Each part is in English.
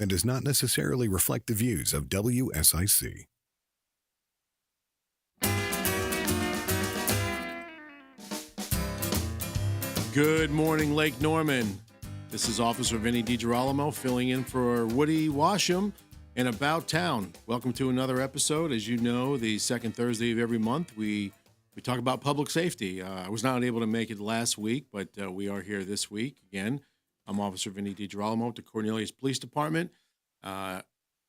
and does not necessarily reflect the views of WSIC. Good morning, Lake Norman. This is Officer Vinnie DiGerolamo filling in for Woody Washam in About Town. Welcome to another episode. As you know, the second Thursday of every month, we talk about public safety. I was not able to make it last week, but we are here this week again. I'm Officer Vinnie DiGerolamo at the Cornelius Police Department.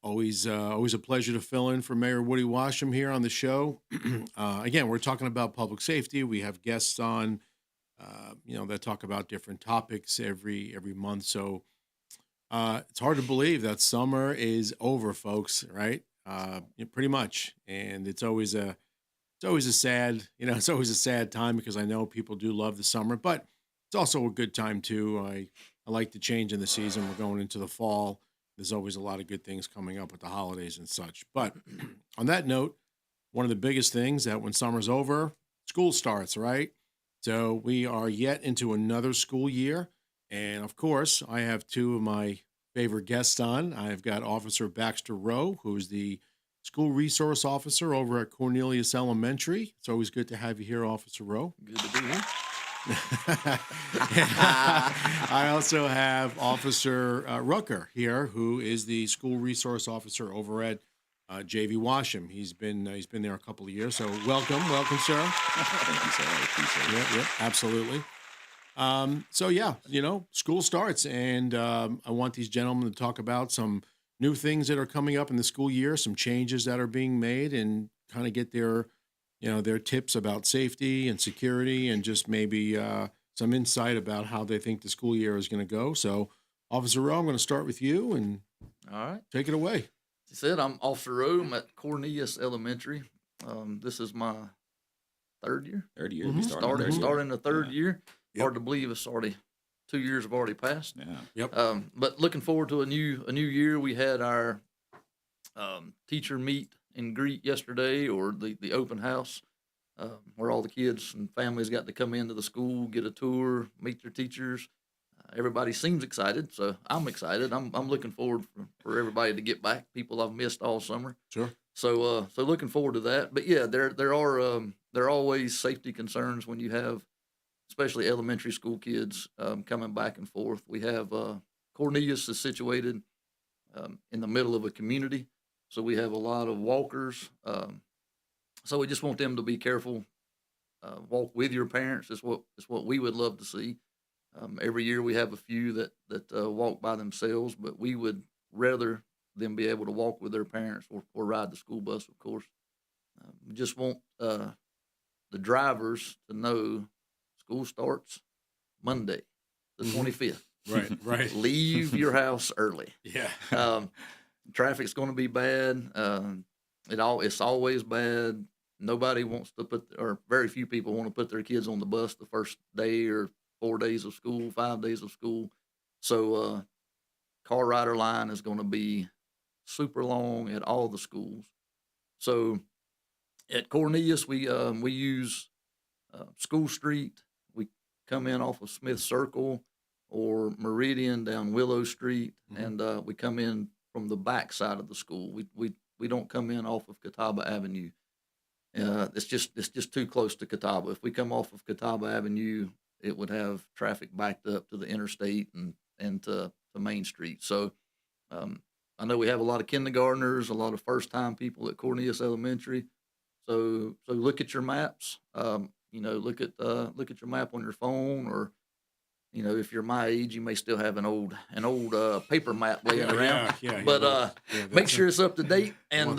Always a pleasure to fill in for Mayor Woody Washam here on the show. Again, we're talking about public safety. We have guests on, that talk about different topics every month. So it's hard to believe that summer is over, folks. Right? Pretty much, and it's always a sad, it's always a sad time because I know people do love the summer, but it's also a good time too. I like the change in the season. We're going into the fall. There's always a lot of good things coming up with the holidays and such. But on that note, one of the biggest things that when summer's over, school starts, right? So we are yet into another school year. And of course, I have two of my favorite guests on. I've got Officer Baxter Rowe, who's the School Resource Officer over at Cornelius Elementary. It's always good to have you here, Officer Rowe. Good to be here. I also have Officer Rucker here, who is the School Resource Officer over at JV Washam. He's been there a couple of years, so welcome, sir. Thank you, sir. I appreciate it. Yep, absolutely. School starts, and I want these gentlemen to talk about some new things that are coming up in the school year, some changes that are being made, and kind of get their tips about safety and security, and just maybe some insight about how they think the school year is going to go. So, Officer Rowe, I'm going to start with you, and All right. take it away. As you said, I'm Officer Rowe. I'm at Cornelius Elementary. This is my third year. Third year. Mhm. Starting the third year. Yep. Hard to believe it's already 2 years have already passed. Yeah. Yep. But looking forward to a new year. We had our teacher meet and greet yesterday, or the open house, where all the kids and families got to come into the school, get a tour, meet their teachers. Everybody seems excited, so I'm excited. I'm looking forward for everybody to get back. People I've missed all summer. Sure. So looking forward to that. But yeah, there are always safety concerns when you have, especially elementary school kids coming back and forth. We have Cornelius is situated in the middle of a community, so we have a lot of walkers. So we just want them to be careful. Walk with your parents is what we would love to see. Every year we have a few that walk by themselves, but we would rather them be able to walk with their parents or ride the school bus, of course. We just want the drivers to know school starts Monday, the 25th. Right. Leave your house early. Yeah. Traffic's going to be bad. It's always bad. Nobody wants to or very few people want to put their kids on the bus the first day or 4 days of school, 5 days of school. So car rider line is going to be super long at all the schools. So at Cornelius, we use School Street. We come in off of Smith Circle or Meridian down Willow Street, and we come in from the back side of the school. We don't come in off of Catawba Avenue. It's just too close to Catawba. If we come off of Catawba Avenue, it would have traffic backed up to the interstate and to Main Street. So I know we have a lot of kindergartners, a lot of first-time people at Cornelius Elementary. So look at your maps. Look at your map on your phone, or if you're my age, you may still have an old paper map laying around. Yeah. But make sure it's up to date, and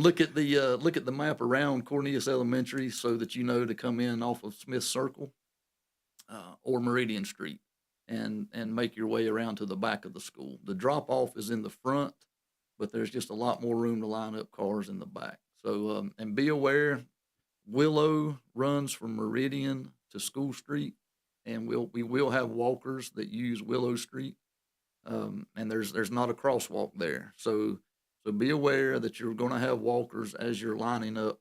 look at the map around Cornelius Elementary so that you know to come in off of Smith Circle or Meridian Street, and make your way around to the back of the school. The drop off is in the front, but there's just a lot more room to line up cars in the back. So and be aware, Willow runs from Meridian to School Street, and we will have walkers that use Willow Street, and there's not a crosswalk there. So be aware that you're going to have walkers as you're lining up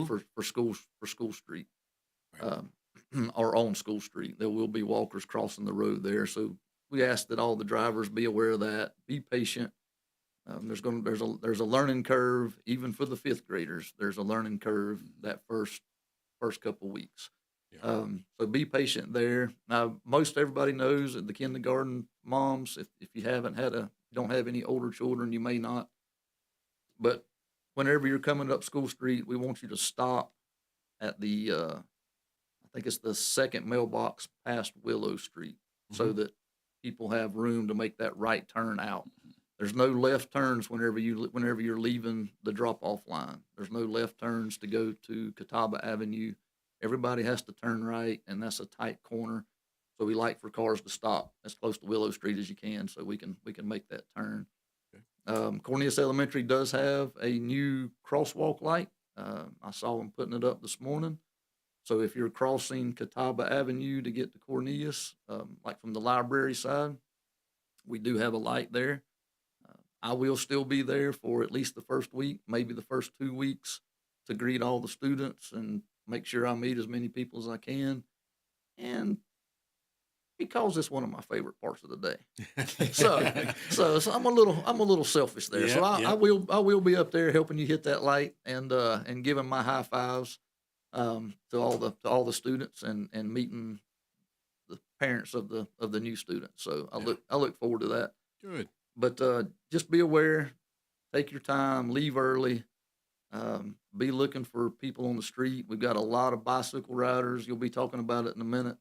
for School Street, or on School Street. There will be walkers crossing the road there. So we ask that all the drivers be aware of that. Be patient. There's a learning curve even for the fifth graders. There's a learning curve that first couple weeks. Yeah. So be patient there. Now, most everybody knows that the kindergarten moms, if you don't have any older children, you may not. But whenever you're coming up School Street, we want you to stop at I think it's the second mailbox past Willow Street, so that people have room to make that right turn out. There's no left turns whenever you're leaving the drop-off line. There's no left turns to go to Catawba Avenue. Everybody has to turn right, and that's a tight corner. So we like for cars to stop as close to Willow Street as you can, so we can make that turn. Okay. Cornelius Elementary does have a new crosswalk light. I saw them putting it up this morning. So if you're crossing Catawba Avenue to get to Cornelius, like from the library side, we do have a light there. I will still be there for at least the first week, maybe the first 2 weeks, to greet all the students and make sure I meet as many people as I can. And because it's one of my favorite parts of the day. So I'm a little selfish there. Yeah, so I yeah. will be up there helping you hit that light and giving my high fives to all the students and meeting the parents of the new students. So I look forward to that. Good. But just be aware, take your time, leave early, be looking for people on the street. We've got a lot of bicycle riders. You'll be talking about it in a minute,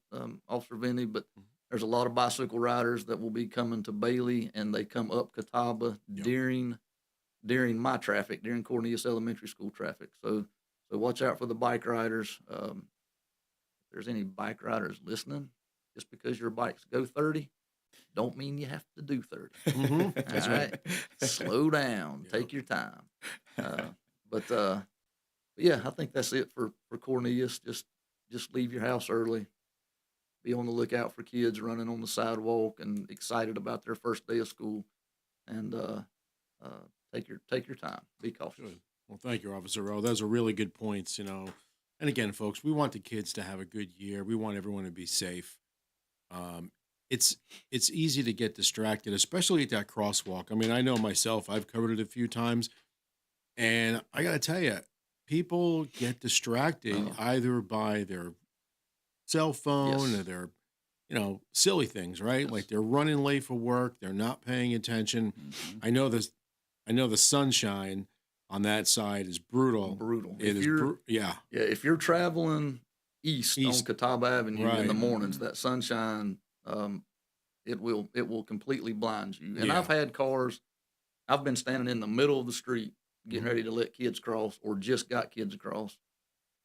Officer Vinnie, but there's a lot of bicycle riders that will be coming to Bailey, and they come up Catawba during my traffic, during Cornelius Elementary School traffic. So watch out for the bike riders. If there's any bike riders listening, just because your bikes go 30, don't mean you have to do 30. That's All right. Slow down. Take your time. But yeah, I think that's it for Cornelius. Just leave your house early. Be on the lookout for kids running on the sidewalk and excited about their first day of school. And take your time. Be cautious. Good. Well, thank you, Officer Rowe. Those are really good points, And again, folks, we want the kids to have a good year. We want everyone to be safe. It's easy to get distracted, especially at that crosswalk. I mean, I know myself, I've covered it a few times, and I got to tell you, people get distracted either by their cell phone or their, silly things, right? Yes. Like they're running late for work, they're not paying attention. I know the sunshine on that side is brutal. Brutal. It is, yeah. Yeah, if you're traveling east on Catawba Avenue in the Right. mornings, that sunshine, it will completely blind you. And Yeah. I've had cars, I've been standing in the middle of the street getting ready to let kids cross, or just got kids across,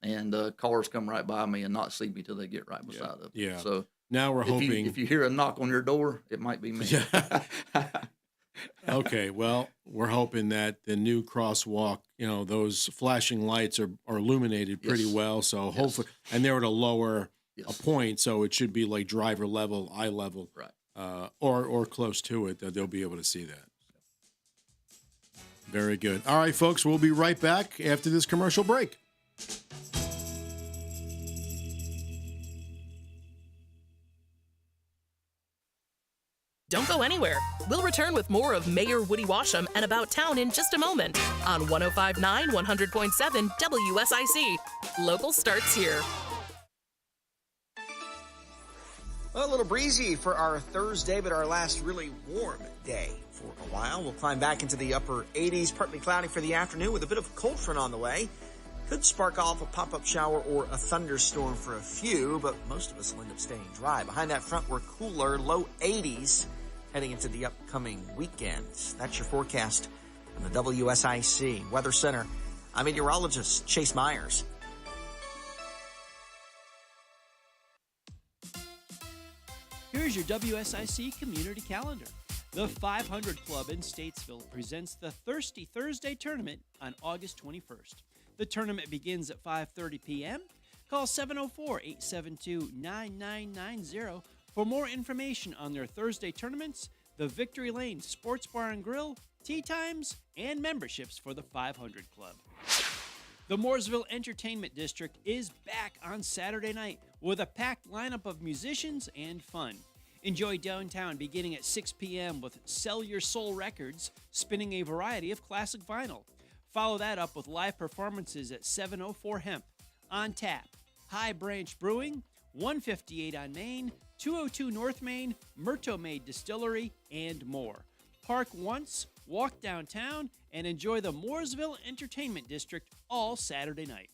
and cars come right by me and not see me till they get right beside them. Yeah. So Now we're hoping. if you hear a knock on your door, it might be me. Yeah. Okay, well, we're hoping that the new crosswalk, those flashing lights are illuminated pretty Yes. well. So hopefully, and they're at a lower Yes. point, so it should be like driver level, eye level, Right. or close to it. That they'll be able to see that. Very good. All right, folks, we'll be right back after this commercial break. Don't go anywhere. We'll return with more of Mayor Woody Washam and About Town in just a moment on 105.9, 100.7 WSIC. Local starts here. Well, a little breezy for our Thursday, but our last really warm day for a while. We'll climb back into the upper 80s, partly cloudy for the afternoon with a bit of a cold front on the way. Could spark off a pop-up shower or a thunderstorm for a few, but most of us will end up staying dry. Behind that front, we're cooler, low 80s, heading into the upcoming weekend. That's your forecast from the WSIC Weather Center. I'm meteorologist Chase Myers. Here's your WSIC community calendar. The 500 Club in Statesville presents the Thirsty Thursday Tournament on August 21st. The tournament begins at 5:30 p.m. Call 704-872-9990 for more information on their Thursday tournaments, the Victory Lane Sports Bar and Grill, tea times, and memberships for the 500 Club. The Mooresville Entertainment District is back on Saturday night with a packed lineup of musicians and fun. Enjoy downtown beginning at 6 p.m. with Sell Your Soul Records, spinning a variety of classic vinyl. Follow that up with live performances at 704 Hemp, On Tap, High Branch Brewing, 158 on Main, 202 North Main, Myrto Maid Distillery, and more. Park once, walk downtown, and enjoy the Mooresville Entertainment District all Saturday night.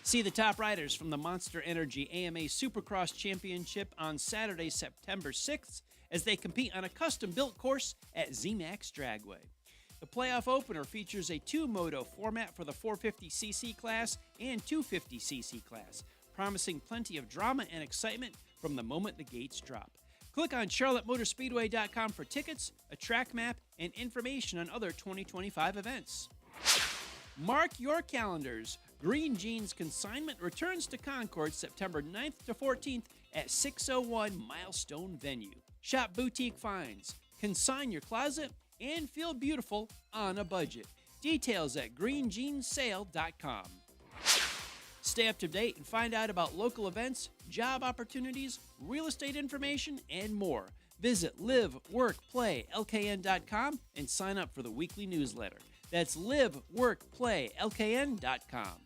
See the top riders from the Monster Energy AMA Supercross Championship on Saturday, September 6th, as they compete on a custom-built course at ZMAX Dragway. The playoff opener features a two-moto format for the 450cc class and 250cc class, promising plenty of drama and excitement from the moment the gates drop. Click on charlottemotorspeedway.com for tickets, a track map, and information on other 2025 events. Mark your calendars. Green Jeans Consignment returns to Concord September 9th to 14th at 601 Milestone Venue. Shop boutique finds, consign your closet, and feel beautiful on a budget. Details at greenjeanssale.com. Stay up to date and find out about local events, job opportunities, real estate information, and more. Visit liveworkplaylkn.com and sign up for the weekly newsletter. That's liveworkplaylkn.com.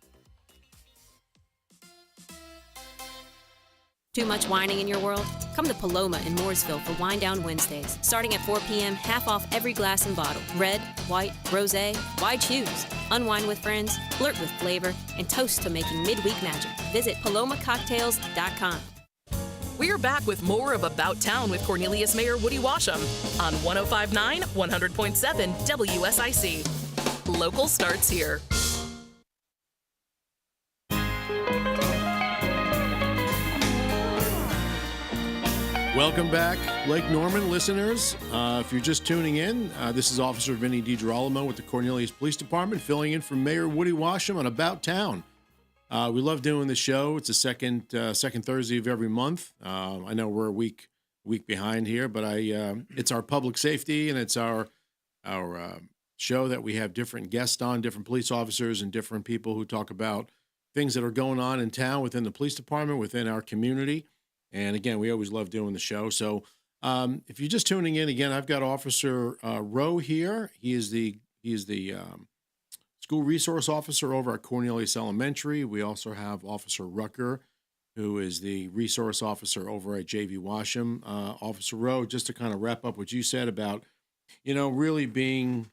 Too much whining in your world? Come to Paloma in Mooresville for Wine Down Wednesdays. Starting at 4 p.m., half off every glass and bottle. Red, white, rosé, why choose? Unwind with friends, flirt with flavor, and toast to making midweek magic. Visit palomacocktails.com. We're back with more of About Town with Cornelius Mayor Woody Washam on 105.9, 100.7 WSIC. Local starts here. Welcome back, Lake Norman listeners. If you're just tuning in, this is Officer Vinnie DiGerolamo with the Cornelius Police Department, filling in for Mayor Woody Washam on About Town. We love doing the show. It's the second Thursday of every month. I know we're a week behind here, but it's our public safety and it's our show that we have different guests on, different police officers and different people who talk about things that are going on in town, within the police department, within our community. And again, we always love doing the show. So if you're just tuning in, again, I've got Officer Rowe here. He is the school resource officer over at Cornelius Elementary. We also have Officer Rucker, who is the resource officer over at JV Washam. Officer Rowe, just to kind of wrap up what you said about, really being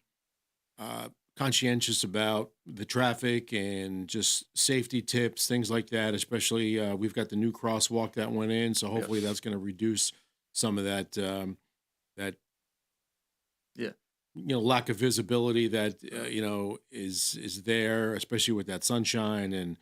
conscientious about the traffic and just safety tips, things like that. Especially, we've got the new crosswalk that went in, so hopefully that's going to reduce some of that lack of visibility that is there, especially with that sunshine. And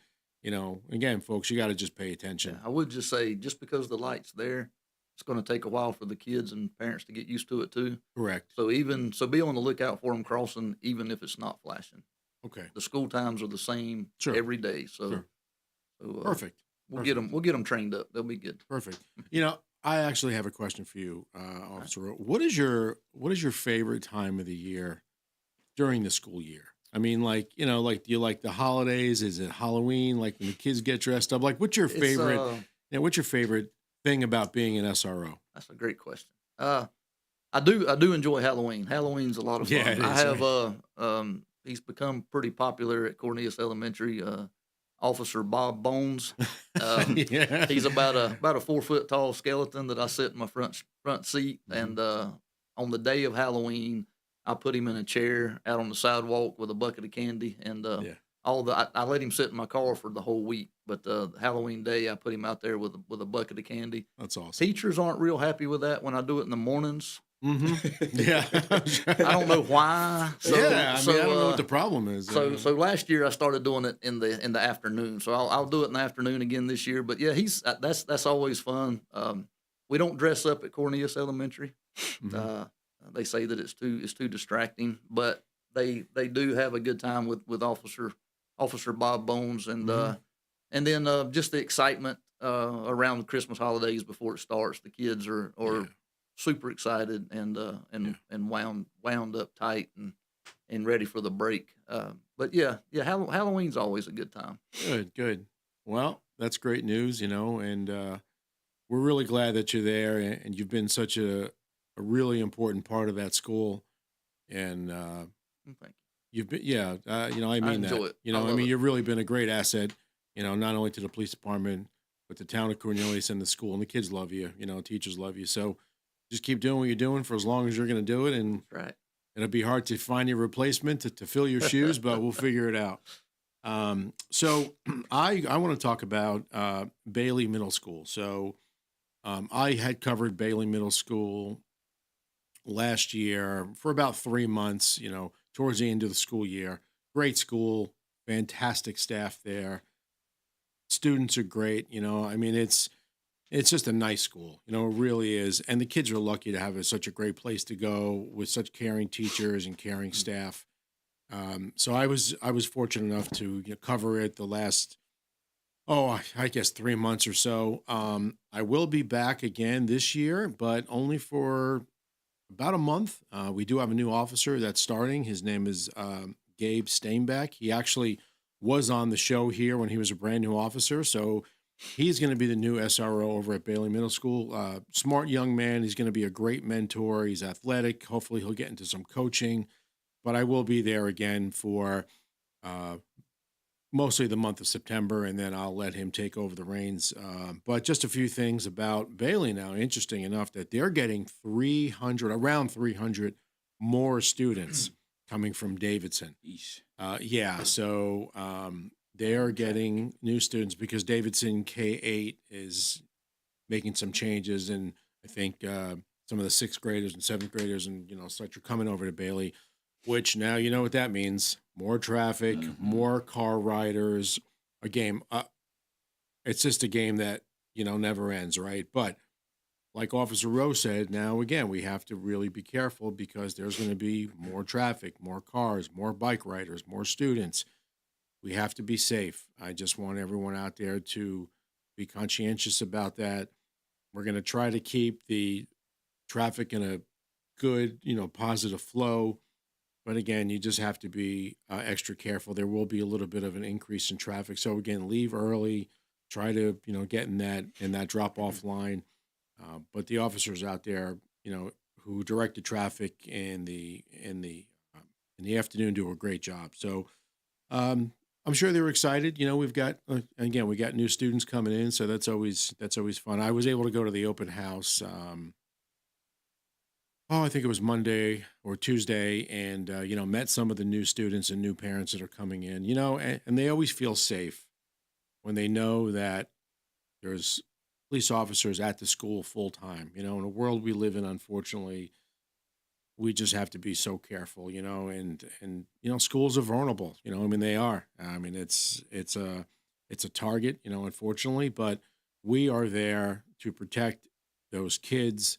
again, folks, you got to just pay attention. I would just say, just because the light's there, it's going to take a while for the kids and parents to get used to it too. Correct. So be on the lookout for them crossing, even if it's not flashing. Okay. The school times are the same every day. So, Perfect. We'll get them trained up. They'll be good. Perfect. I actually have a question for you, Officer Rowe. What is your favorite time of the year during the school year? I mean, do you like the holidays? Is it Halloween? Like when the kids get dressed up? Like, what's your favorite? What's your favorite thing about being an SRO? That's a great question. I do enjoy Halloween. Halloween's a lot of fun. Yeah, I have he's become pretty popular at Cornelius Elementary. Officer Bob Bones. He's about a 4 foot tall skeleton that I sit in my front seat. And on the day of Halloween, I put him in a chair out on the sidewalk with a bucket of candy, and I let him sit in my car for the whole week. But Halloween day, I put him out there with a bucket of candy. That's awesome. Teachers aren't real happy with that when I do it in the mornings. Mm-hmm. Yeah, I don't know why. I don't know what the problem is. So last year I started doing it in the afternoon. So I'll do it in the afternoon again this year. But yeah, that's always fun. We don't dress up at Cornelius Elementary. Mm-hmm. They say that it's too distracting, but they do have a good time with Officer Bob Bones, and then just the excitement around the Christmas holidays before it starts. The kids are super excited and wound up tight and ready for the break. But Halloween's always a good time. Good. Well, that's great news, and we're really glad that you're there, and you've been such a really important part of that school. And Thank you've been, yeah, I mean that. enjoy it. I I love mean, it. you've really been a great asset. Not only to the police department, but the town of Cornelius and the school. And the kids love you. Teachers love you. So just keep doing what you're doing for as long as you're going to do it. And That's right. it'll be hard to find your replacement to fill your shoes, but we'll figure it out. So I want to talk about Bailey Middle School. So I had covered Bailey Middle School last year for about 3 months, towards the end of the school year. Great school, fantastic staff there. Students are great. I mean, it's just a nice school, it really is. And the kids are lucky to have such a great place to go with such caring teachers and caring staff. So I was fortunate enough to cover it the last, I guess 3 months or so. I will be back again this year, but only for about a month. We do have a new officer that's starting. His name is Gabe Steinbeck. He actually was on the show here when he was a brand new officer. So he's going to be the new SRO over at Bailey Middle School. Smart young man. He's going to be a great mentor. He's athletic. Hopefully he'll get into some coaching. But I will be there again for mostly the month of September, and then I'll let him take over the reins. But just a few things about Bailey now. Interesting enough that they're getting around 300 more students coming from Davidson. So they are getting new students because Davidson K-8 is making some changes, and I think some of the 6th graders and 7th graders and such are coming over to Bailey. Which now you know what that means: more traffic, more car riders. A game. It's just a game that never ends, right? But like Officer Rowe said, now again we have to really be careful because there's going to be more traffic, more cars, more bike riders, more students. We have to be safe. I just want everyone out there to be conscientious about that. We're going to try to keep the traffic in a good, positive flow. But again, you just have to be extra careful. There will be a little bit of an increase in traffic. So again, leave early. Try to get in that drop off line. But the officers out there, who direct the traffic in the afternoon do a great job. So I'm sure they were excited. We've got we got new students coming in, so that's always fun. I was able to go to the open house. I think it was Monday or Tuesday, and met some of the new students and new parents that are coming in. And they always feel safe when they know that there's police officers at the school full time. In a world we live in, unfortunately, we just have to be so careful. And schools are vulnerable. They are. It's a target. Unfortunately, but we are there to protect those kids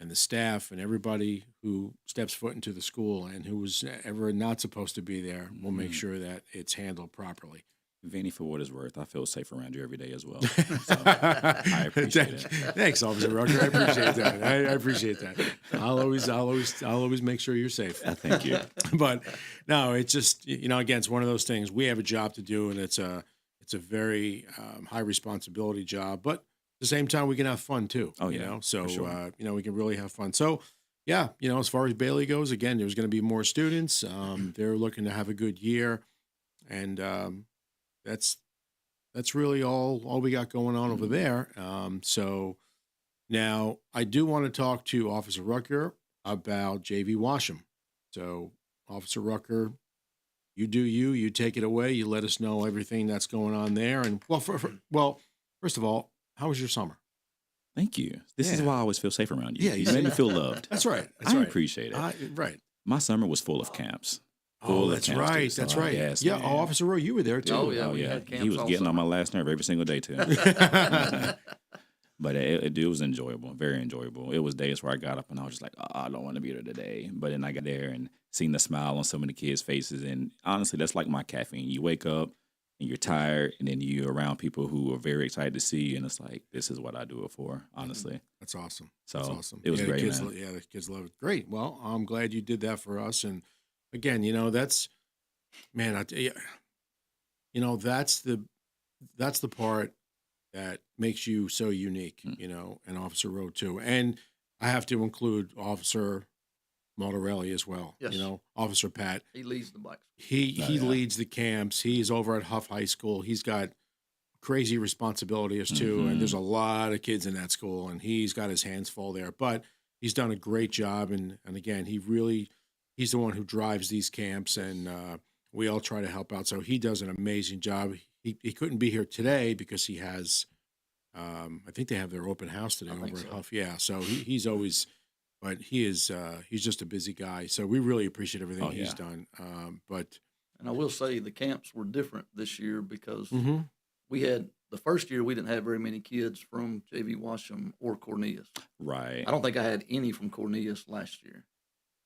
and the staff and everybody who steps foot into the school and who was ever not supposed to be there. We'll make sure that it's handled properly. Vinny, for what it's worth, I feel safe around you every day as well. So I appreciate it. Thanks, Officer Rucker. I appreciate that. I appreciate that. I'll always make sure you're safe. Thank you. But no, it's just again, it's one of those things. We have a job to do, and it's a very high responsibility job. But at the same time, we can have fun too. Oh yeah. So sure. we can really have fun. So yeah, as far as Bailey goes, again, there's going to be more students. They're looking to have a good year, and that's really all we got going on over there. So now I do want to talk to Officer Rucker about JV Washam. So Officer Rucker, you do you take it away. You let us know everything that's going on there. And first of all, how was your summer? Thank you. This is why I always feel safe around you. Yeah, you made me feel loved. That's right. I appreciate it. Right. My summer was full of camps. That's right. That's right. Yes, yeah. man. Officer Rowe, you were there too. Oh yeah. Oh we yeah. had camps He was all getting on summer. my last nerve every single day too. But it was enjoyable, very enjoyable. It was days where I got up and I was just like, I don't want to be there today. But then I got there and seen the smile on some of the kids' faces. And honestly, that's like my caffeine. You wake up and you're tired, and then you're around people who are very excited to see you. And it's like, this is what I do it for, honestly. That's awesome. So That's awesome. it was great, kids, man. The kids love it. Great. Well, I'm glad you did that for us. And again, that's the part that makes you so unique, you know, and Officer Rowe too. And I have to include Officer Maldarelli as well. Yes. You know, Officer Pat. He leads the bikes. He leads the camps. He's over at Huff High School. He's got crazy responsibilities too, and there's a lot of kids in that school, and he's got his hands full there. But he's done a great job, and again, he's the one who drives these camps, and we all try to help out. So he does an amazing job. He couldn't be here today because he has, I think they have their open house today over at Huff. Yeah, so he's always, but he's just a busy guy. So we really appreciate everything he's done. And I will say the camps were different this year because we had the first year we didn't have very many kids from JV Washam or Cornelius. Right. I don't think I had any from Cornelius last year,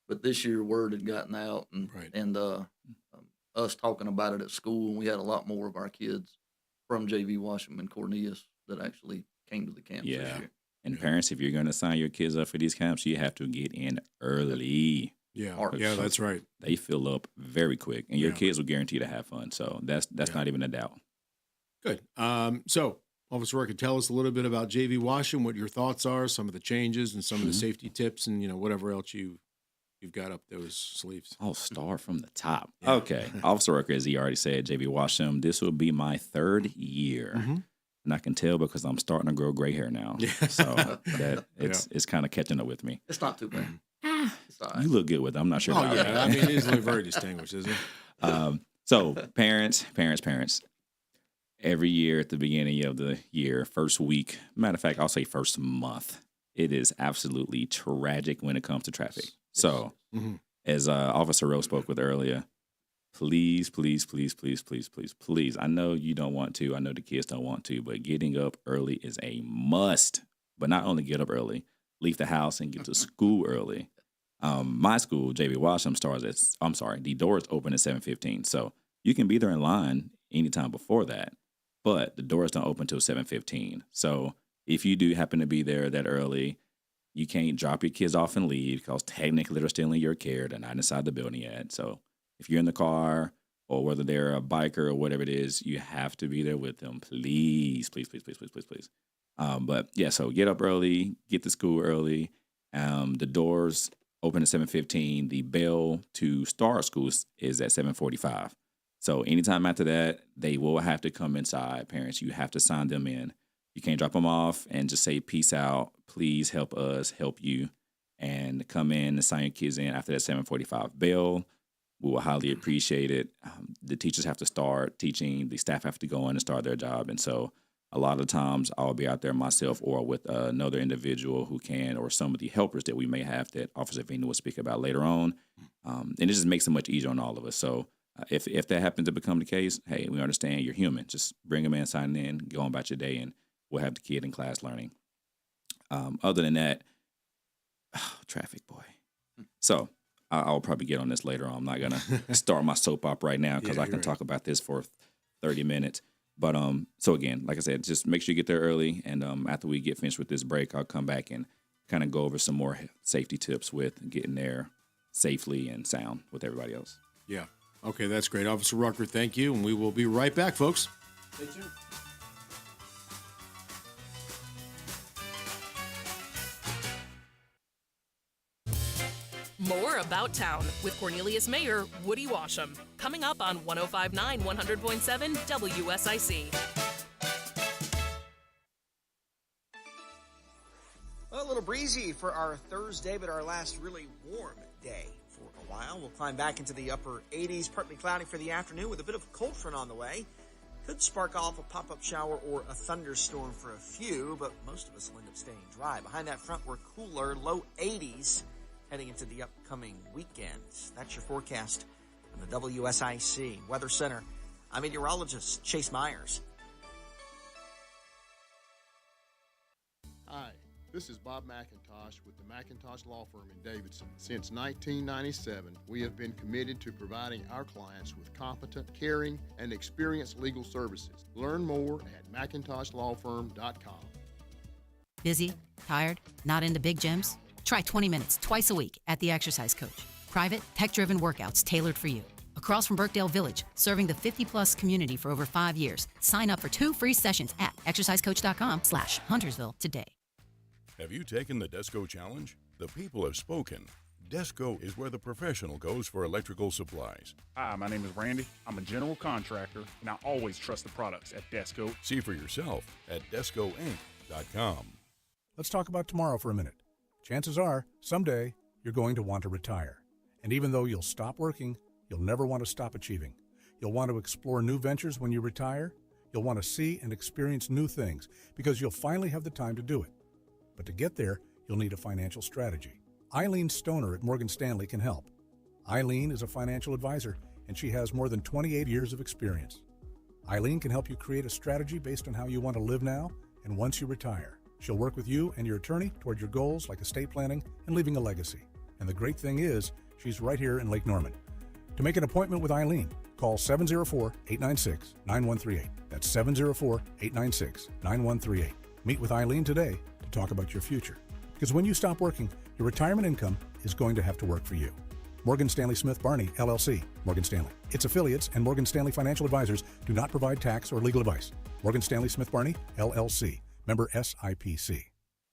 but this year word had gotten out, and us talking about it at school, and we had a lot more of our kids from JV Washam and Cornelius that actually came to the camps this year. And parents, if you're going to sign your kids up for these camps, you have to get in early. Yeah, March. yeah, that's right. They fill up very quick, and your kids will guarantee to have fun. So that's not even a doubt. Good. So, Officer Rucker, tell us a little bit about JV Washam, what your thoughts are, some of the changes, and some of the safety tips, and whatever else you've got up those sleeves. I'll start from the top. Okay, Officer Rucker, as he already said, JV Washam. This will be my 3rd year. And I can tell because I'm starting to grow gray hair now. So it's kind of catching up with me. It's not too bad. It's all right. You look good with it. I'm not sure about that. I mean, he's very distinguished, isn't he? So parents, every year at the beginning of the year, first week, matter of fact, I'll say first month, it is absolutely tragic when it comes to traffic. So as Officer Rowe spoke with earlier, please, I know you don't want to. I know the kids don't want to, but getting up early is a must. But not only get up early, leave the house and get to school early. My school, JV Washam, the doors open at 7:15. So you can be there in line anytime before that, but the doors don't open until 7:15. So if you do happen to be there that early, you can't drop your kids off and leave because technically they're still in your care. They're not inside the building yet. So if you're in the car or whether they're a biker or whatever it is, you have to be there with them. Please. But yeah, so get up early, get to school early. The doors open at 7:15. The bell to start school is at 7:45. So anytime after that, they will have to come inside. Parents, you have to sign them in. You can't drop them off and just say, peace out. Please help us help you. And come in and sign your kids in after that 7:45 bell. We will highly appreciate it. The teachers have to start teaching. The staff have to go in and start their job. And so a lot of times I'll be out there myself or with another individual who can, or some of the helpers that we may have that Officer Vinnie will speak about later on. And it just makes it much easier on all of us. So if that happens to become the case, hey, we understand you're human. Just bring them in, sign in, go on about your day, and we'll have the kid in class learning. Other than that, traffic, boy. So I'll probably get on this later on. I'm not going to start my soap opera right now because I can talk about this for 30 minutes. But so again, like I said, just make sure you get there early. And after we get finished with this break, I'll come back and kind of go over some more safety tips with getting there safely and sound with everybody else. Yeah. Okay, that's great. Officer Rucker, thank you. And we will be right back, folks. Stay tuned. More About Town with Cornelius Mayor Woody Washam. Coming up on 105.9 100.7 WSIC. A little breezy for our Thursday, but our last really warm day for a while. We'll climb back into the upper 80s, partly cloudy for the afternoon with a bit of a cold front on the way. Could spark off a pop-up shower or a thunderstorm for a few, but most of us will end up staying dry. Behind that front, we're cooler, low 80s. Heading into the upcoming weekend. That's your forecast from the WSIC Weather Center. I'm meteorologist Chase Myers. Hi, this is Bob McIntosh with the McIntosh Law Firm in Davidson. Since 1997, we have been committed to providing our clients with competent, caring, and experienced legal services. Learn more at McIntoshLawFirm.com. Busy? Tired? Not into big gyms? Try 20 minutes twice a week at The Exercise Coach. Private, tech-driven workouts tailored for you. A across from Birkdale Village, serving the 50-plus community for over 5 years. Sign up for 2 free sessions at exercisecoach.com/Huntersville today. Have you taken the DESCO Challenge? The people have spoken. DESCO is where the professional goes for electrical supplies. Hi, my name is Randy. I'm a general contractor, and I always trust the products at DESCO. See for yourself at DESCOInc.com. Let's talk about tomorrow for a minute. Chances are, someday, you're going to want to retire. And even though you'll stop working, you'll never want to stop achieving. You'll want to explore new ventures when you retire. You'll want to see and experience new things because you'll finally have the time to do it. But to get there, you'll need a financial strategy. Eileen Stoner at Morgan Stanley can help. Eileen is a financial advisor, and she has more than 28 years of experience. Eileen can help you create a strategy based on how you want to live now and once you retire. She'll work with you and your attorney toward your goals like estate planning and leaving a legacy. And the great thing is, she's right here in Lake Norman. To make an appointment with Eileen, call 704-896-9138. That's 704-896-9138. Meet with Eileen today to talk about your future. Because when you stop working, your retirement income is going to have to work for you. Morgan Stanley Smith Barney, LLC, Morgan Stanley. Its affiliates and Morgan Stanley Financial Advisors do not provide tax or legal advice. Morgan Stanley Smith Barney, LLC, member SIPC.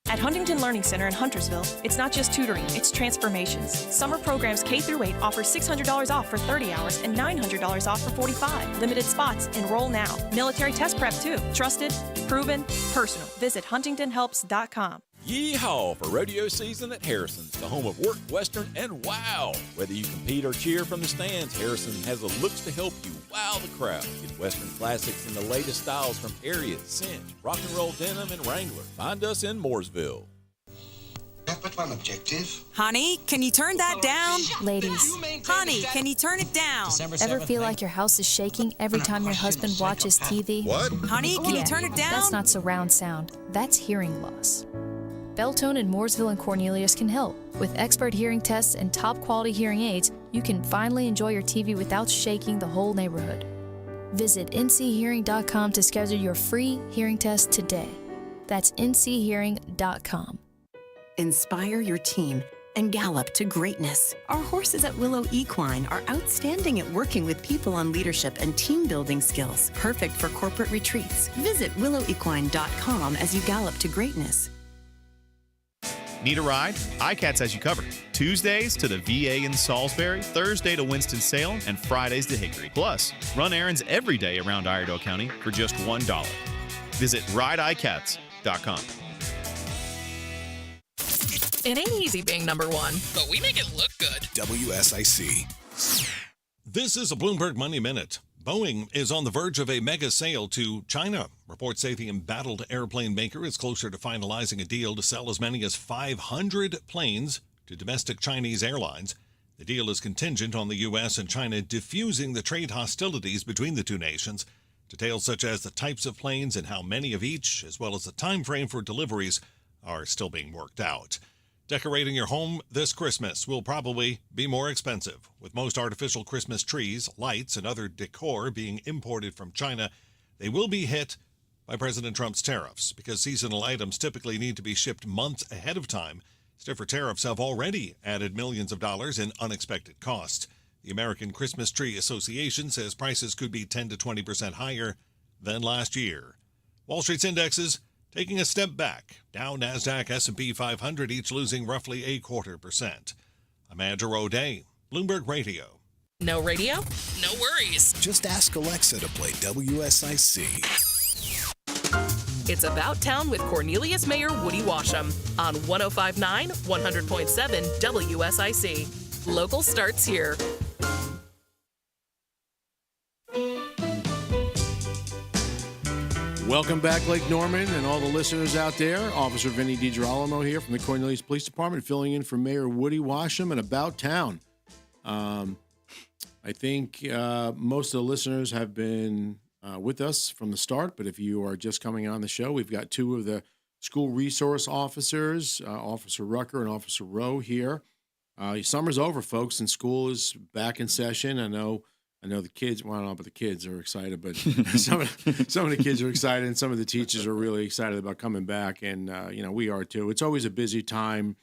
At Huntington Learning Center in Huntersville, it's not just tutoring, it's transformations. Summer programs K through 8 offer $600 off for 30 hours and $900 off for 45. Limited spots. Enroll now. Military test prep too. Trusted, proven, personal. Visit huntingtonhelps.com. Yeehaw for rodeo season at Harrison's, the home of work, western, and wow. Whether you compete or cheer from the stands, Harrison has the looks to help you wow the crowd. Get western classics and the latest styles from Harriet, Cinch, Rock and Roll Denim, and Wrangler. Find us in Mooresville. But one objective. Honey, can you turn that down? Ladies. Honey, can you turn it down? Ever feel like your house is shaking every time your husband watches TV? What? Honey, can you turn it down? That's not surround sound. That's hearing loss. Beltone in Mooresville and Cornelius can help. With expert hearing tests and top-quality hearing aids, you can finally enjoy your TV without shaking the whole neighborhood. Visit nchearing.com to schedule your free hearing test today. That's nchearing.com. Inspire your team and gallop to greatness. Our horses at Willow Equine are outstanding at working with people on leadership and team building skills, perfect for corporate retreats. Visit willowequine.com as you gallop to greatness. Need a ride? iCats has you covered. Tuesdays to the VA in Salisbury, Thursday to Winston-Salem, and Fridays to Hickory. Plus, run errands every day around Iredell County for just $1. Visit rideicats.com. It ain't easy being number one, but we make it look good. WSIC. This is a Bloomberg Money Minute. Boeing is on the verge of a mega sale to China. Reports say the embattled airplane maker is closer to finalizing a deal to sell as many as 500 planes to domestic Chinese airlines. The deal is contingent on the U.S. and China diffusing the trade hostilities between the two nations. Details such as the types of planes and how many of each, as well as the time frame for deliveries, are still being worked out. Decorating your home this Christmas will probably be more expensive, with most artificial Christmas trees, lights, and other decor being imported from China. They will be hit by President Trump's tariffs because seasonal items typically need to be shipped months ahead of time. Stiffer tariffs have already added millions of dollars in unexpected costs. The American Christmas Tree Association says prices could be 10 to 20% higher than last year. Wall Street's indexes taking a step back. Dow, NASDAQ, S&P 500 each losing roughly 0.25%. I'm Andrew O'Day, Bloomberg Radio. No radio? No worries. Just ask Alexa to play WSIC. It's About Town with Cornelius Mayor Woody Washam on 105.9, 100.7 WSIC. Local starts here. Welcome back, Lake Norman, and all the listeners out there. Officer Vinnie DiGerolamo here from the Cornelius Police Department, filling in for Mayor Woody Washam and About Town. I think most of the listeners have been with us from the start, but if you are just coming on the show, we've got two of the school resource officers, Officer Rucker and Officer Rowe here. Summer's over, folks, and school is back in session. I know the kids, well, I don't know about the kids are excited, but some of the kids are excited, and some of the teachers are really excited about coming back, and we are too. It's always a busy time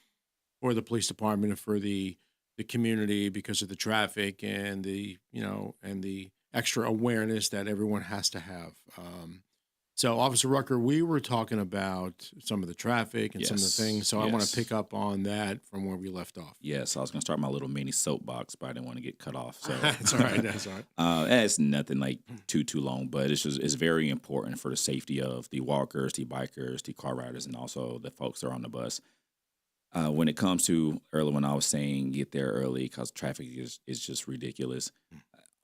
for the police department and for the the community because of the traffic and the extra awareness that everyone has to have. So, Officer Rucker, we were talking about some of the traffic and some of the things. So I want to pick up on that from where we left off. Yes, I was going to start my little mini soapbox, but I didn't want to get cut off. So That's all right. That's all right. It's nothing like too long, but it's very important for the safety of the walkers, the bikers, the car riders, and also the folks that are on the bus. When it comes to early, when I was saying get there early because traffic is just ridiculous.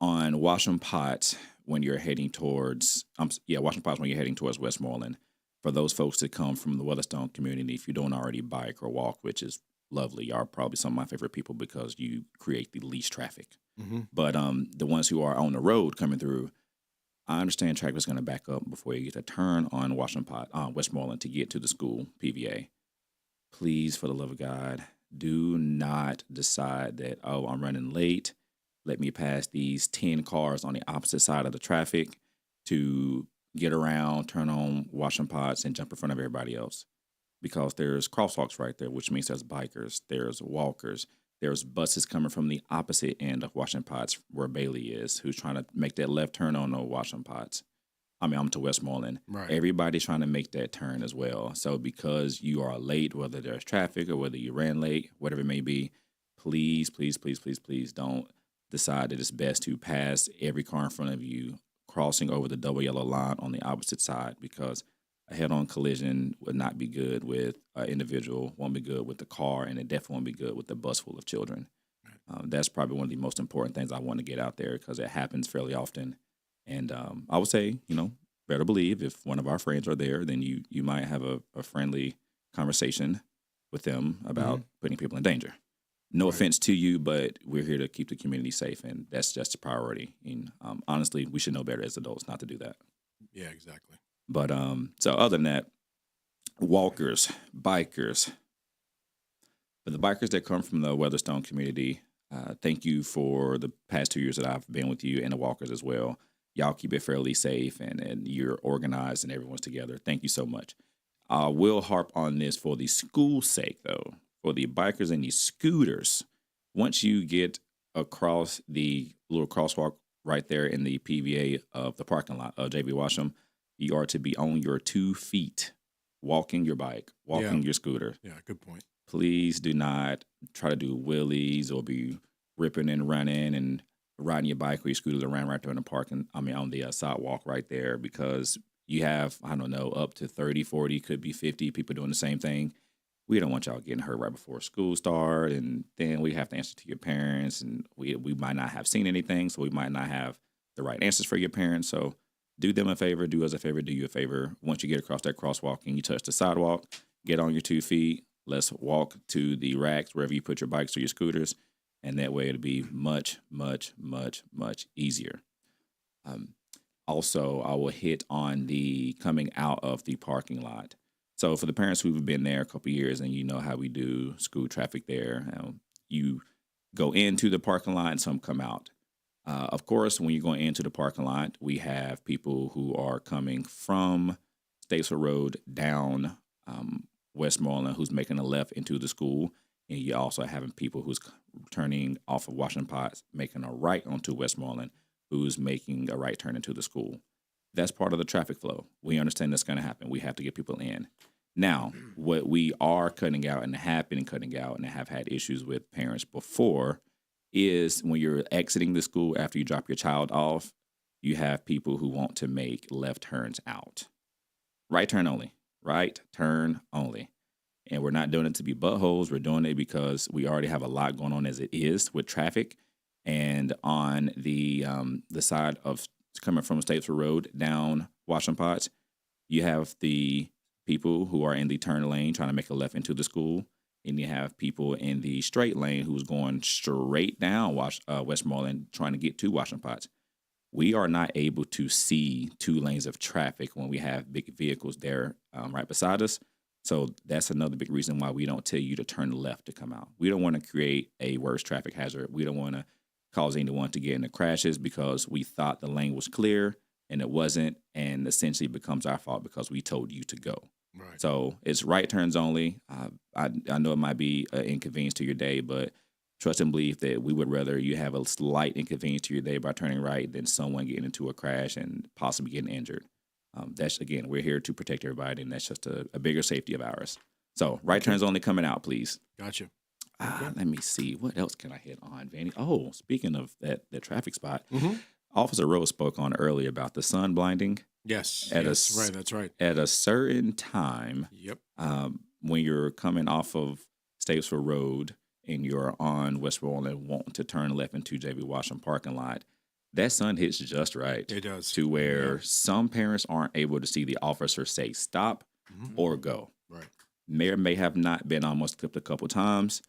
On Washam Pot, when you're heading towards Washam Pot when you're heading towards Westmoreland, for those folks that come from the Weatherstone community, if you don't already bike or walk, which is lovely, y'all are probably some of my favorite people because you create the least traffic. Mm-hmm. But the ones who are on the road coming through, I understand traffic is going to back up before you get to turn on Washam Pot, Westmoreland to get to the school, PVA. Please, for the love of God, do not decide that, I'm running late. Let me pass these 10 cars on the opposite side of the traffic to get around, turn on Washam Pots, and jump in front of everybody else. Because there's crosswalks right there, which means there's bikers, there's walkers, there's buses coming from the opposite end of Washam Pots where Bailey is, who's trying to make that left turn on the Washam Pots. I'm to Westmoreland. Right. Everybody's trying to make that turn as well. So because you are late, whether there's traffic or whether you ran late, whatever it may be, please, please, please, please, please don't decide that it's best to pass every car in front of you, crossing over the double yellow line on the opposite side, because a head-on collision would not be good with an individual, won't be good with the car, and it definitely won't be good with the bus full of children. That's probably one of the most important things I want to get out there because it happens fairly often. And I would say, better believe if one of our friends are there, then you might have a friendly conversation with them about putting people in danger. No offense to you, but we're here to keep the community safe, and that's just a priority. And honestly, we should know better as adults not to do that. Yeah, exactly. But so other than that, walkers, bikers, for the bikers that come from the Weatherstone community, thank you for the past 2 years that I've been with you, and the walkers as well. Y'all keep it fairly safe, and you're organized, and everyone's together. Thank you so much. I will harp on this for the school's sake, though. For the bikers and the scooters, once you get across the little crosswalk right there in the PVA of the parking lot of JV Washam, you are to be on your 2 feet, walking your bike, walking your scooter. Yeah, good point. Please do not try to do wheelies or be ripping and running and riding your bike or your scooter around right there in the parking, on the sidewalk right there, because you have, up to 30, 40, could be 50 people doing the same thing. We don't want y'all getting hurt right before school start, and then we have to answer to your parents, and we might not have seen anything, so we might not have the right answers for your parents. So do them a favor, do us a favor, do you a favor. Once you get across that crosswalk and you touch the sidewalk, get on your 2 feet. Let's walk to the racks wherever you put your bikes or your scooters, and that way it'll be much, much, much, much easier. Also, I will hit on the coming out of the parking lot. So for the parents who've been there a couple of years and you know how we do school traffic there, you go into the parking lot and some come out. Of course, when you're going into the parking lot, we have people who are coming from Statesville Road down Westmoreland who's making a left into the school. And you're also having people who's turning off of Washington Potts, making a right onto Westmoreland, who's making a right turn into the school. That's part of the traffic flow. We understand that's going to happen. We have to get people in. Now, what we are cutting out and have been cutting out and have had issues with parents before is when you're exiting the school after you drop your child off, you have people who want to make left turns out. Right turn only. Right turn only. And we're not doing it to be buttholes. We're doing it because we already have a lot going on as it is with traffic. And on the side of coming from Statesville Road down Washam Potts, you have the people who are in the turn lane trying to make a left into the school, and you have people in the straight lane who's going straight down Westmoreland trying to get to Washam Potts. We are not able to see 2 lanes of traffic when we have big vehicles there right beside us. So that's another big reason why we don't tell you to turn left to come out. We don't want to create a worse traffic hazard. We don't want to cause anyone to get into crashes because we thought the lane was clear and it wasn't, and essentially becomes our fault because we told you to go. Right. So it's right turns only. I know it might be an inconvenience to your day, but trust and believe that we would rather you have a slight inconvenience to your day by turning right than someone getting into a crash and possibly getting injured. That's, again, we're here to protect everybody, and that's just a bigger safety of ours. So right turns only coming out, please. Gotcha. Let me see. What else can I hit on, Vanny? Oh, speaking of that traffic spot, Officer Rowe spoke on earlier about the sun blinding. Yes. That's right. At a certain time, when you're coming off of Statesville Road and you're on Westmoreland wanting to turn left into J.B. Washam parking lot, that sun hits just right. It does. To where some parents aren't able to see the officer say stop or go. Right. May have not been almost clipped a couple times.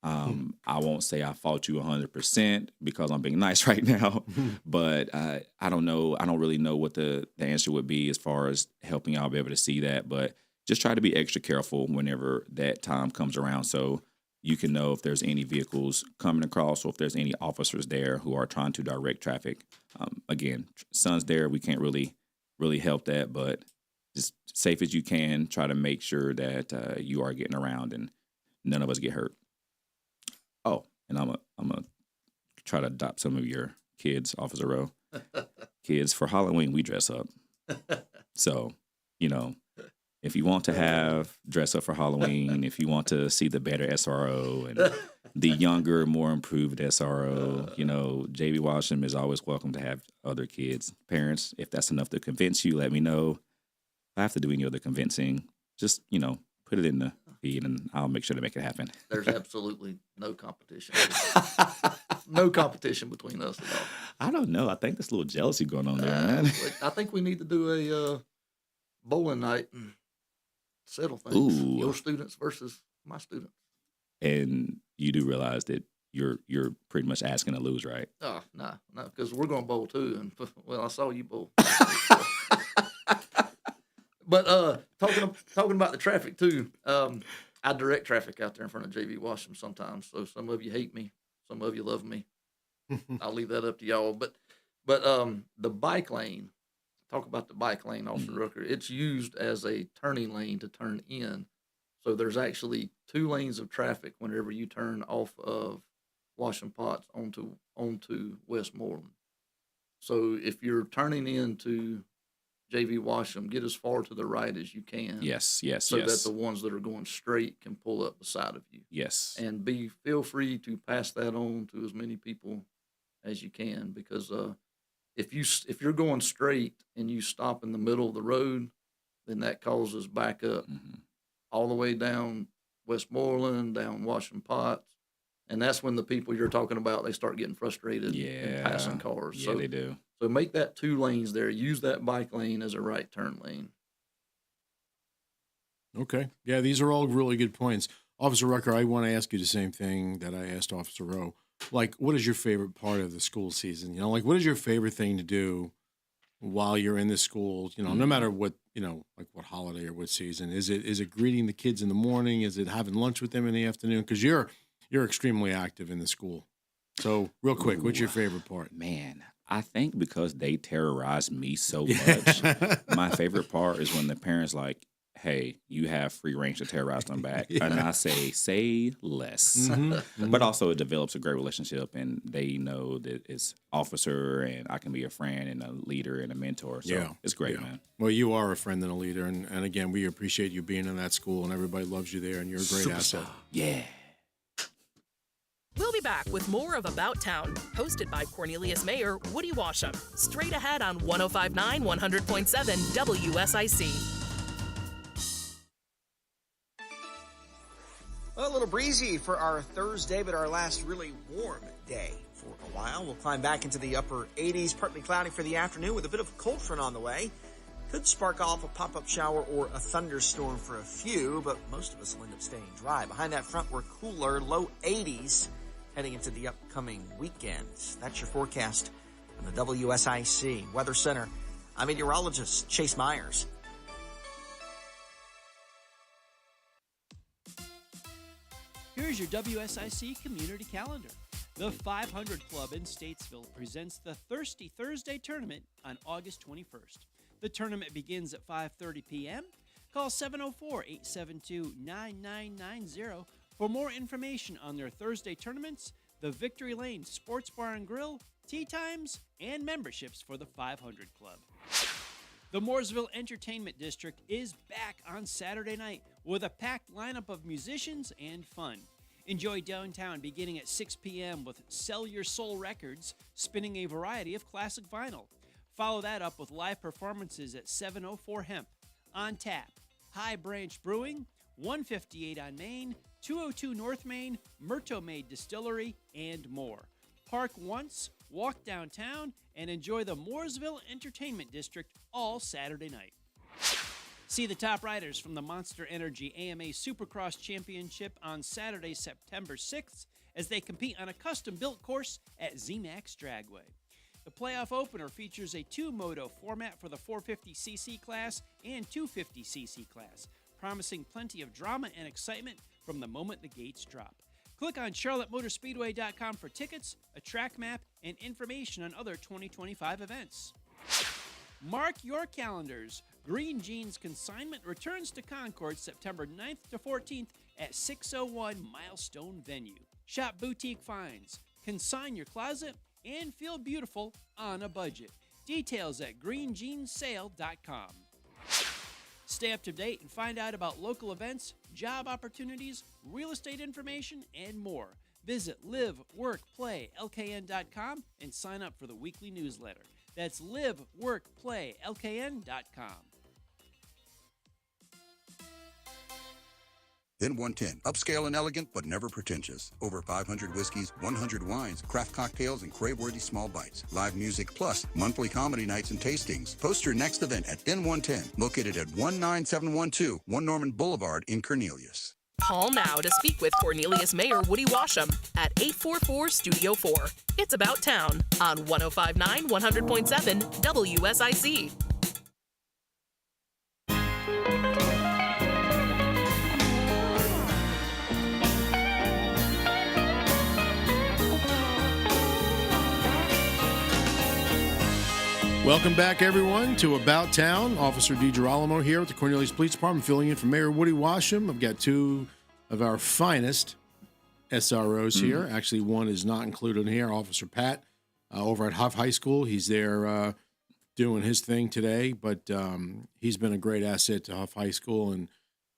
I won't say I fault you 100% because I'm being nice right now, but I don't know. I don't really know what the answer would be as far as helping y'all be able to see that. But just try to be extra careful whenever that time comes around, so you can know if there's any vehicles coming across or if there's any officers there who are trying to direct traffic. Again, sun's there. We can't really help that, but just safe as you can, try to make sure that you are getting around and none of us get hurt. Oh, and I'm gonna try to adopt some of your kids, Officer Rowe. Kids, for Halloween, we dress up. So, if you want to have dress up for Halloween, if you want to see the better SRO and the younger, more improved SRO, J.B. Washam is always welcome to have other kids. Parents, if that's enough to convince you, let me know. If I have to do any other convincing, just, put it in the feed and I'll make sure to make it happen. There's absolutely no competition. No competition between us at all. I don't know. I think there's a little jealousy going on there, man. I think we need to do a bowling night and settle things. Ooh. Your students versus my students. And you do realize that you're pretty much asking to lose, right? Oh, no, because we're going to bowl too. And well, I saw you bowl. But talking about the traffic too, I direct traffic out there in front of J.B. Washam sometimes. So some of you hate me, some of you love me. I'll leave that up to y'all. But the bike lane, talk about the bike lane, Officer Rucker. It's used as a turning lane to turn in. So there's actually 2 lanes of traffic whenever you turn off of Washam Potts onto Westmoreland. So if you're turning into J.B. Washam, get as far to the right as you can. Yes. So that the ones that are going straight can pull up beside of you. Yes. And feel free to pass that on to as many people as you can, because if you're going straight and you stop in the middle of the road, then that causes backup all the way down Westmoreland, down Washam Potts. And that's when the people you're talking about, they start getting frustrated and passing cars. Yeah, they do. So make that 2 lanes there. Use that bike lane as a right turn lane. Okay. Yeah, these are all really good points. Officer Rucker, I want to ask you the same thing that I asked Officer Rowe. Like, what is your favorite part of the school season? What is your favorite thing to do while you're in the school? No matter what, like what holiday or what season. Is it greeting the kids in the morning? Is it having lunch with them in the afternoon? Because you're extremely active in the school. So real quick, what's your favorite part? Man, I think because they terrorize me so much, my favorite part is when the parents like, hey, you have free range to terrorize them back. And I say less. But also it develops a great relationship and they know that it's officer and I can be a friend and a leader and a mentor. So it's great, man. Well, you are a friend and a leader. And again, we appreciate you being in that school and everybody loves you there and you're a great asset. Yeah. We'll be back with more of About Town, hosted by Cornelius Mayor Woody Washam. Straight ahead on 105.9 100.7 WSIC. A little breezy for our Thursday, but our last really warm day for a while. We'll climb back into the upper 80s, partly cloudy for the afternoon with a bit of a cold front on the way. Could spark off a pop-up shower or a thunderstorm for a few, but most of us will end up staying dry. Behind that front, we're cooler, low 80s, heading into the upcoming weekend. That's your forecast from the WSIC Weather Center. I'm meteorologist Chase Myers. Here's your WSIC community calendar. The 500 Club in Statesville presents the Thirsty Thursday Tournament on August 21st. The tournament begins at 5:30 p.m. Call 704-872-9990 for more information on their Thursday tournaments, the Victory Lane Sports Bar and Grill, tea times, and memberships for the 500 Club. The Mooresville Entertainment District is back on Saturday night with a packed lineup of musicians and fun. Enjoy downtown beginning at 6 p.m. with Sell Your Soul Records, spinning a variety of classic vinyl. Follow that up with live performances at 704 Hemp, On Tap, High Branch Brewing, 158 on Main, 202 North Main, Myrto Maid Distillery, and more. Park once, walk downtown, and enjoy the Mooresville Entertainment District all Saturday night. See the top riders from the Monster Energy AMA Supercross Championship on Saturday, September 6th, as they compete on a custom-built course at ZMAX Dragway. The playoff opener features a two-moto format for the 450cc class and 250cc class, promising plenty of drama and excitement from the moment the gates drop. Click on charlottemotorspeedway.com for tickets, a track map, and information on other 2025 events. Mark your calendars. Green Jeans Consignment returns to Concord September 9th to 14th at 601 Milestone Venue. Shop boutique finds, consign your closet, and feel beautiful on a budget. Details at greenjeansale.com. Stay up to date and find out about local events, job opportunities, real estate information, and more. Visit liveworkplaylkn.com and sign up for the weekly newsletter. That's liveworkplaylkn.com. Then 110. Upscale and elegant, but never pretentious. Over 500 whiskeys, 100 wines, craft cocktails, and crave-worthy small bites. Live music plus monthly comedy nights and tastings. Post your next event at Then 110, located at 19712 1 Norman Boulevard in Cornelius. Call now to speak with Cornelius Mayor Woody Washam at 844-STUDIO-4. It's About Town on 105.9 100.7 WSIC. Welcome back, everyone, to About Town. Officer DiGerolamo here at the Cornelius Police Department, filling in for Mayor Woody Washam. I've got two of our finest SROs here. Actually, one is not included in here, Officer Pat, over at Huff High School. He's there doing his thing today, but he's been a great asset to Huff High School, and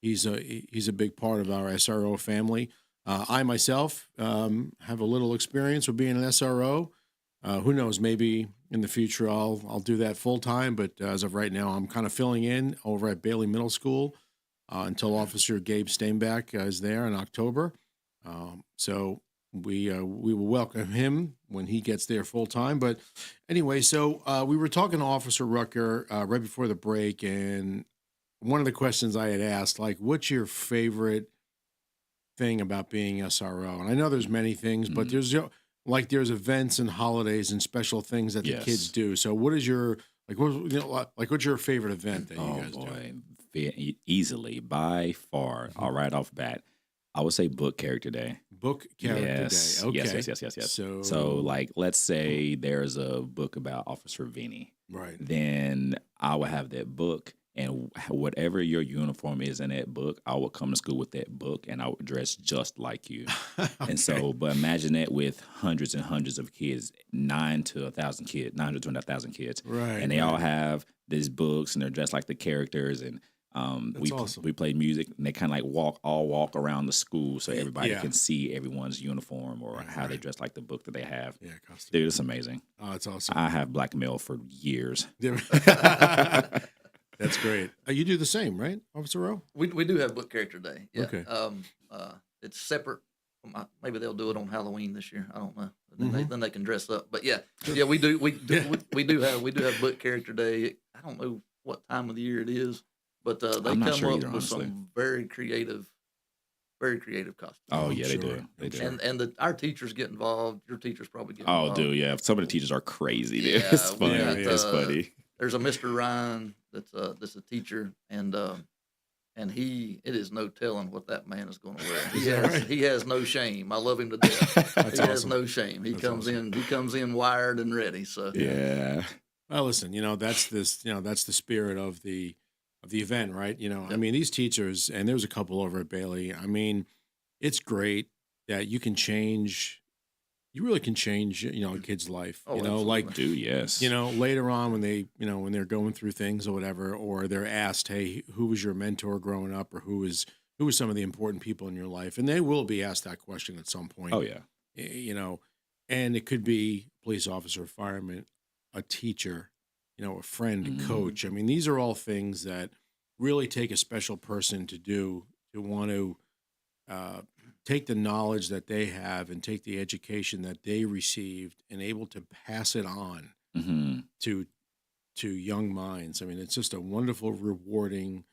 he's a big part of our SRO family. I, myself, have a little experience with being an SRO. Who knows, maybe in the future I'll do that full time, but as of right now, I'm kind of filling in over at Bailey Middle School until Officer Gabe Steinbach is there in October. So we will welcome him when he gets there full time. But anyway, so we were talking to Officer Rucker right before the break, and one of the questions I had asked, like, what's your favorite thing about being SRO? And I know there's many things, but there's events and holidays and special things that the kids do. So what is your what's your favorite event that you guys do? Easily, by far, right off bat, I would say Book Character Day. Book Character Day. Okay. Yes. So like, let's say there's a book about Officer Vinnie. Right. Then I would have that book, and whatever your uniform is in that book, I would come to school with that book, and I would dress just like you. Okay. And so, but imagine that with hundreds and hundreds of kids, 900 to 1,000 kids. Right. And they all have these books, and they're dressed like the characters, and we play music, and they kind of like walk around the school so everybody can see everyone's uniform or how they dress like the book that they have. Yeah, costume. Dude, it's amazing. Oh, it's awesome. I have blackmail for years. That's great. You do the same, right, Officer Rowe? We do have Book Character Day. Yeah. Okay. It's separate. Maybe they'll do it on Halloween this year. I don't know. Then they can dress up. But yeah, we do have Book Character Day. I don't know what time of the year it is, but they come up with some very creative costumes. Oh yeah, they do. They do. And our teachers get involved. Your teachers probably get involved. Oh, dude, yeah. Some of the teachers are crazy. Dude. Yeah, it's funny. It's funny. There's a Mr. Ryan that's a teacher, and it is no telling what that man is going to wear. He has no shame. I love him to death. Has no shame. He comes in wired and ready. So yeah. Well, listen, that's the spirit of the event, right? I mean, these teachers, and there's a couple over at Bailey. I mean, it's great that you can change you really can change, a kid's life. Oh, like, Dude, yes. later on when they, when they're going through things or whatever, or they're asked, hey, who was your mentor growing up, or who was some of the important people in your life, and they will be asked that question at some point. Oh, yeah. And it could be police officer, fireman, a teacher, a friend, a coach. I mean, these are all things that really take a special person to want to take the knowledge that they have and take the education that they received and able to pass it on to young minds. I mean, it's just a wonderful, rewarding,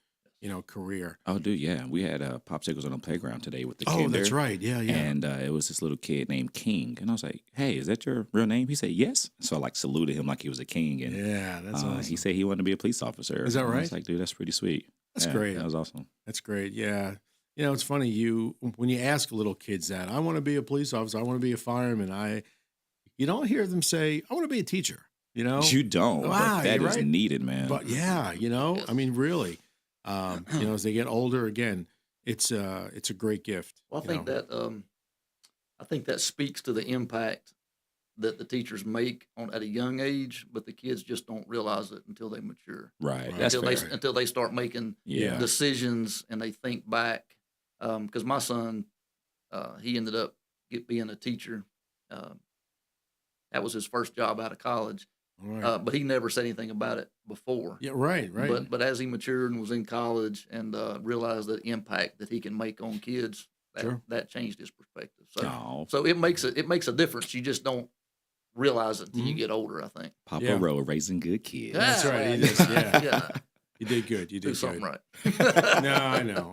career. Oh, dude, yeah. We had popsicles on the playground today with the kid. Oh, that's there. right. Yeah, yeah. And it was this little kid named King. And I was like, hey, is that your real name? He said, yes. So I saluted him like he was a king. And yeah, that's awesome. He said he wanted to be a police officer. Is that right? I was like, dude, that's pretty sweet. That's Yeah, great. That was awesome. That's great. Yeah. It's funny, when you ask little kids that, I want to be a police officer, I want to be a fireman, you don't hear them say, I want to be a teacher, You don't. Wow, but that you're is right. needed, man. But yeah, I mean, really, as they get older, again, it's a great gift. Well, I think that speaks to the impact that the teachers make at a young age, but the kids just don't realize it until they mature. Right. Until they start making decisions and they think back. Because my son, he ended up being a teacher. That was his first job out of college. Right. But he never said anything about it before. Yeah, right. But as he matured and was in college and realized the impact that he can make on kids, that changed his perspective. So it makes a difference. You just don't realize it until you get older, I think. Papa Rowe raising good kids. That's right. He did, yeah. You did good. You did something good. right. No, I know.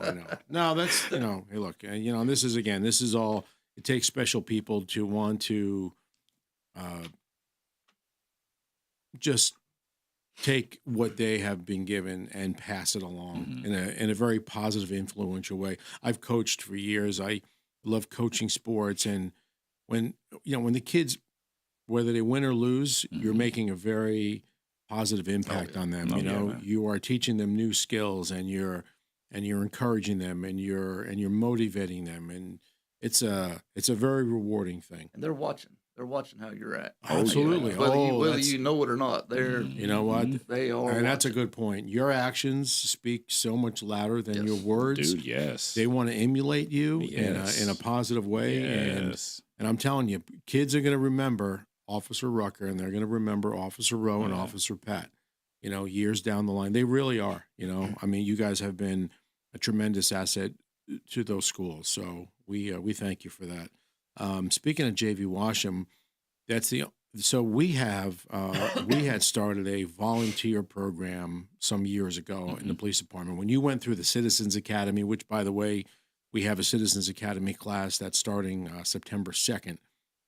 No, that's, hey, look, this is all, it takes special people to want to just take what they have been given and pass it along in a very positive, influential way. I've coached for years. I love coaching sports. And when the kids, whether they win or lose, you're making a very positive impact on them. You are teaching them new skills, and you're encouraging them, and you're motivating them, and it's a very rewarding thing. And they're watching how you're at. Absolutely. Whether you know it or not, they're you know what they are. And that's a good point. Your actions speak so much louder than your words. Dude, yes. They want to emulate you in a positive way. Yes. And I'm telling you, kids are going to remember Officer Rucker, and they're going to remember Officer Rowe and Officer Pat, years down the line. They really are, I mean, you guys have been a tremendous asset to those schools. So we thank you for that. Speaking of JV Washam, we had started a volunteer program some years ago in the police department. When you went through the Citizens Academy, which, by the way, we have a Citizens Academy class that's starting September 2nd.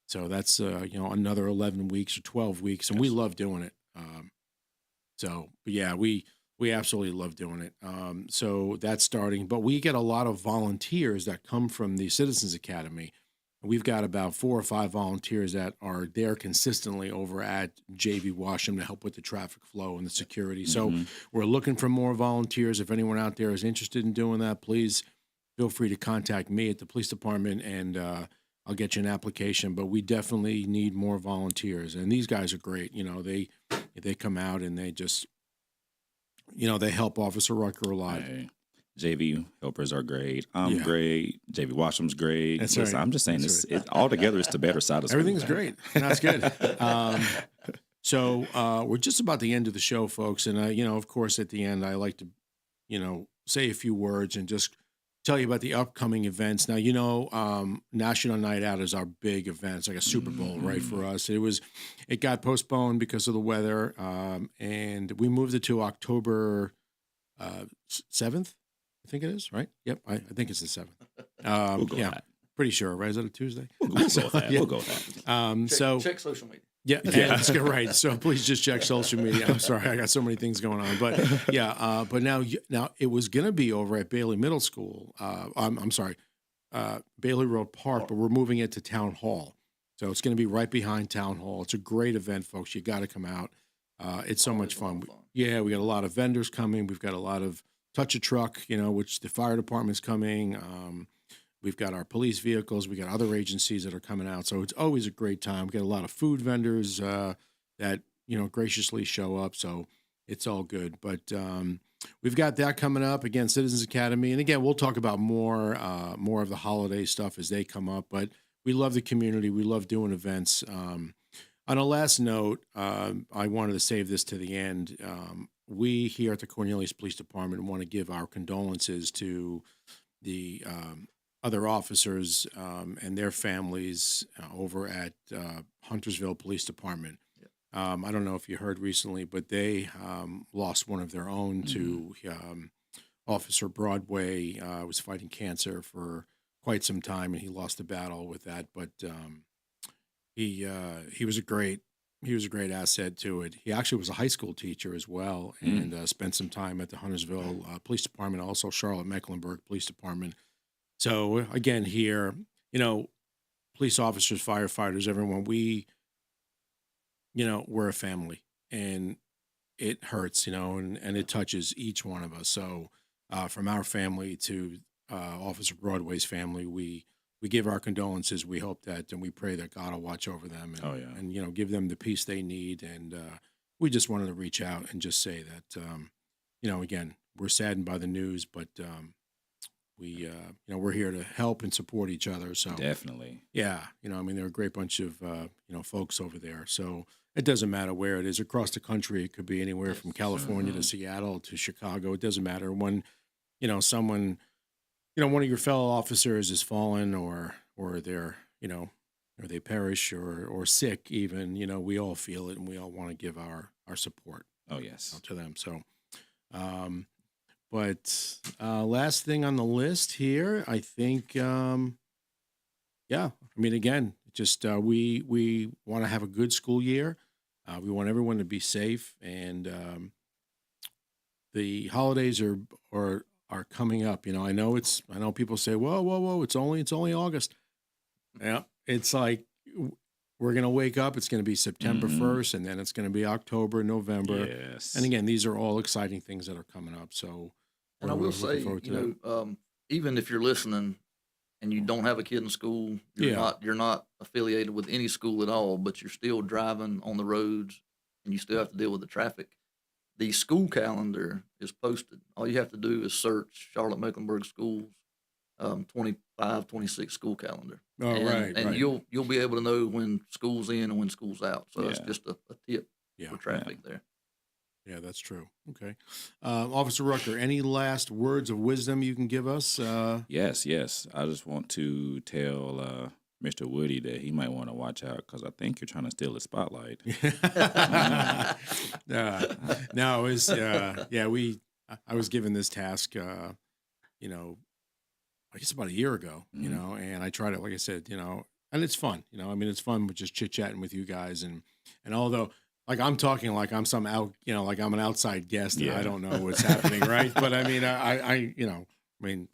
So that's, another 11 weeks or 12 weeks, and we love doing it. We absolutely love doing it. So that's starting, but we get a lot of volunteers that come from the Citizens Academy. We've got about 4 or 5 volunteers that are there consistently over at JV Washam to help with the traffic flow and the security. So we're looking for more volunteers. If anyone out there is interested in doing that, please feel free to contact me at the police department, and I'll get you an application. But we definitely need more volunteers, and these guys are great. They come out and they just, they help Officer Rucker a lot. Hey. JV helpers are great. I'm great. JV Washam's great. That's Listen, right. I'm just saying this all together. It's the better side of school. Everything's great. That's good. So we're just about the end of the show, folks. And, of course, at the end, I like to, say a few words and just tell you about the upcoming events. Now, National Night Out is our big event. It's like a Super Bowl, right, for us. It got postponed because of the weather, and we moved it to October 7th. I think it is, right? Yep, I think it's the 7th. We'll go with that. Pretty sure, right? Is that a Tuesday? We'll go with that. We'll go with that. Check social media. Yeah, that's good, right. So please just check social media. I'm sorry, I got so many things going on, but but now it was going to be over at Bailey Middle School. I'm sorry, Bailey Road Park, but we're moving it to Town Hall. So it's going to be right behind Town Hall. It's a great event, folks. You got to come out. It's so much fun. Yeah, we got a lot of vendors coming. We've got a lot of Touch a Truck, which the fire department's coming. We've got our police vehicles. We got other agencies that are coming out. So it's always a great time. We got a lot of food vendors that, graciously show up. So it's all good. But we've got that coming up. Again, Citizens Academy. And again, we'll talk about more of the holiday stuff as they come up. But we love the community. We love doing events. On a last note, I wanted to save this to the end. We here at the Cornelius Police Department want to give our condolences to the other officers and their families over at Huntersville Police Department. I don't know if you heard recently, but they lost one of their own to Officer Broadway. Was fighting cancer for quite some time, and he lost the battle with that. But he was a great asset to it. He actually was a high school teacher as well, and spent some time at the Huntersville Police Department, also Charlotte-Mecklenburg Police Department. So again, here, police officers, firefighters, everyone, we're a family, and it hurts, and it touches each one of us. So from our family to Officer Broadway's family, we give our condolences. We hope that, and we pray that God will watch over them and, and give them the peace they need. And we just wanted to reach out and just say that, again, we're saddened by the news, but we're here to help and support each other. So definitely, yeah, they're a great bunch of folks over there. So it doesn't matter where it is across the country. It could be anywhere from California to Seattle to Chicago. It doesn't matter when someone, one of your fellow officers is fallen or they're or they perish or sick. Even we all feel it, and we all want to give our support. Oh yes, to them. So. But last thing on the list here, I think, again, just we want to have a good school year. We want everyone to be safe, and the holidays are coming up. I know people say, whoa, it's only August. Yeah, it's like we're gonna wake up. It's gonna be September 1st, and then it's gonna be October, November. Yes, and again, these are all exciting things that are coming up. So. And I will say, even if you're listening and you don't have a kid in school, you're not affiliated with any school at all, but you're still driving on the roads and you still have to deal with the traffic. The school calendar is posted. All you have to do is search Charlotte-Mecklenburg Schools 25-26 school calendar. Oh, right. You'll be able to know when school's in and when school's out. So that's just a tip for traffic there. Yeah, that's true. Okay. Officer Rucker, any last words of wisdom you can give us? Yes. I just want to tell Mr. Woody that he might want to watch out because I think you're trying to steal the spotlight. No, it was, I was given this task, I guess about a year ago, and I tried it, like I said, and it's fun, it's fun with just chit-chatting with you guys. And although, like I'm talking like I'm some out, like I'm an outside guest and I don't know what's happening, right? But I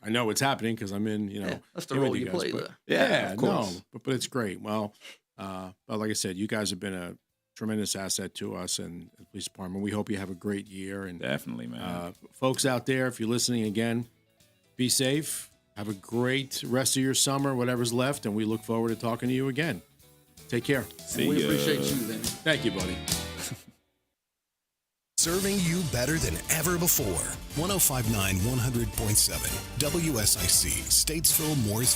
know what's happening because I'm in, that's the role you play there. Yeah, of course. but it's great. Well, but like I said, you guys have been a tremendous asset to us and the police department. We hope you have a great year. And definitely, man. Folks out there, if you're listening again, be safe. Have a great rest of your summer, whatever's left, and we look forward to talking to you again. Take care. We appreciate you, Vinny. Thank you, buddy. Serving you better than ever before. 105.9, 100.7. WSIC, Statesville, Mooresville.